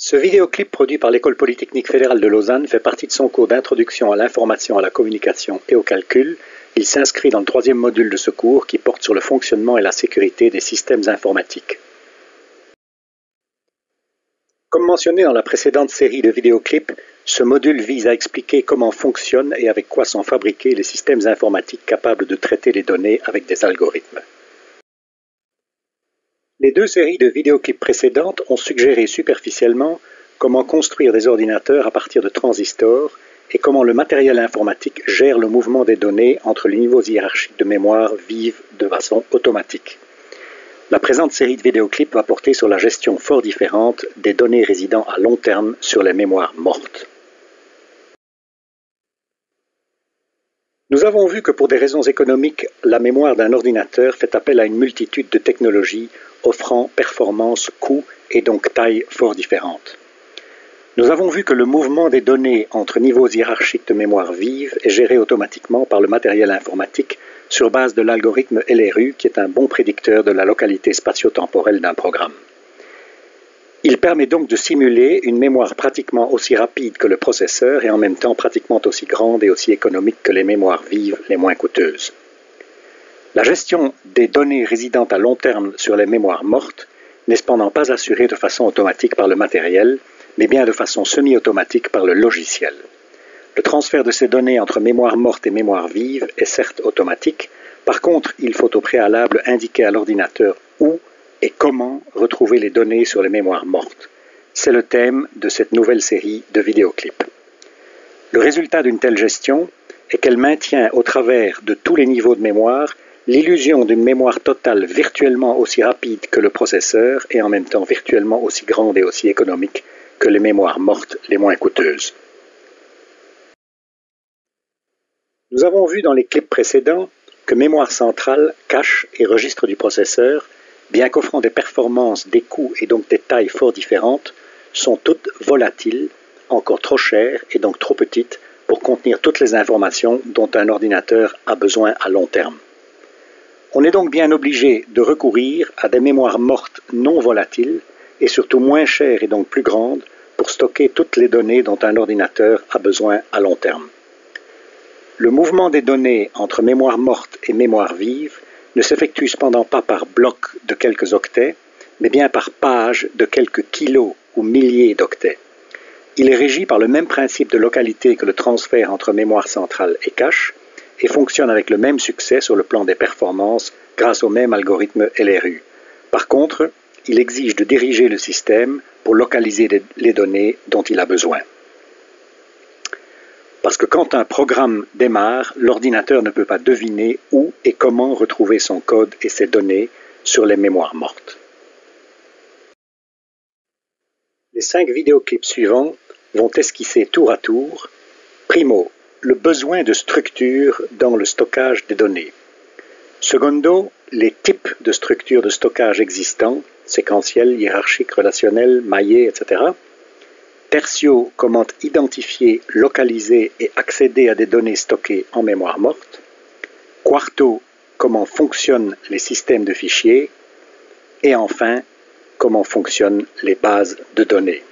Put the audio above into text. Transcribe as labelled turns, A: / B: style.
A: Ce vidéoclip produit par l'École polytechnique fédérale de Lausanne fait partie de son cours d'introduction à l'information, à la communication et au calcul. Il s'inscrit dans le 3e module de ce cours qui porte sur le fonctionnement et la sécurité des systèmes informatiques. Comme mentionné dans la précédente série de vidéoclips, ce module vise à expliquer comment fonctionnent et avec quoi sont fabriqués les systèmes informatiques capables de traiter les données avec des algorithmes. Les 2 séries de vidéoclips précédentes ont suggéré superficiellement comment construire des ordinateurs à partir de transistors et comment le matériel informatique gère le mouvement des données entre les niveaux hiérarchiques de mémoire vive de façon automatique. La présente série de vidéoclips va porter sur la gestion fort différente des données résidant à long terme sur les mémoires mortes. Nous avons vu que pour des raisons économiques, la mémoire d'un ordinateur fait appel à une multitude de technologies offrant performance, coût et donc taille fort différentes. Nous avons vu que le mouvement des données entre niveaux hiérarchiques de mémoire vive est géré automatiquement par le matériel informatique sur base de l'algorithme LRU qui est un bon prédicteur de la localité spatio-temporelle d'un programme. Il permet donc de simuler une mémoire pratiquement aussi rapide que le processeur et en même temps pratiquement aussi grande et aussi économique que les mémoires vives les moins coûteuses. La gestion des données résidant à long terme sur les mémoires mortes n'est cependant pas assurée de façon automatique par le matériel, mais bien de façon semi-automatique par le logiciel. Le transfert de ces données entre mémoire morte et mémoire vive est certes automatique, par contre il faut au préalable indiquer à l'ordinateur où et comment retrouver les données sur les mémoires mortes. C'est le thème de cette nouvelle série de vidéoclips. Le résultat d'une telle gestion est qu'elle maintient au travers de tous les niveaux de mémoire l'illusion d'une mémoire totale virtuellement aussi rapide que le processeur et en même temps virtuellement aussi grande et aussi économique que les mémoires mortes les moins coûteuses. Nous avons vu dans les clips précédents que mémoire centrale, cache et registre du processeur, bien qu'offrant des performances, des coûts et donc des tailles fort différentes, sont toutes volatiles, encore trop chères et donc trop petites pour contenir toutes les informations dont un ordinateur a besoin à long terme. On est donc bien obligé de recourir à des mémoires mortes non volatiles et surtout moins chères et donc plus grandes pour stocker toutes les données dont un ordinateur a besoin à long terme. Le mouvement des données entre mémoire morte et mémoire vive ne s'effectue cependant pas par bloc de quelques octets, mais bien par page de quelques kilos ou milliers d'octets. Il est régi par le même principe de localité que le transfert entre mémoire centrale et cache, et fonctionne avec le même succès sur le plan des performances grâce au même algorithme LRU. Par contre, il exige de diriger le système pour localiser les données dont il a besoin. Parce que quand un programme démarre, l'ordinateur ne peut pas deviner où et comment retrouver son code et ses données sur les mémoires mortes. Les 5 vidéoclips suivants vont esquisser tour à tour, primo, le besoin de structure dans le stockage des données. Secondo, les types de structures de stockage existants, séquentielles, hiérarchiques, relationnelles, maillées, etc. Tertio, comment identifier, localiser et accéder à des données stockées en mémoire morte. Quarto, comment fonctionnent les systèmes de fichiers. Et enfin, comment fonctionnent les bases de données.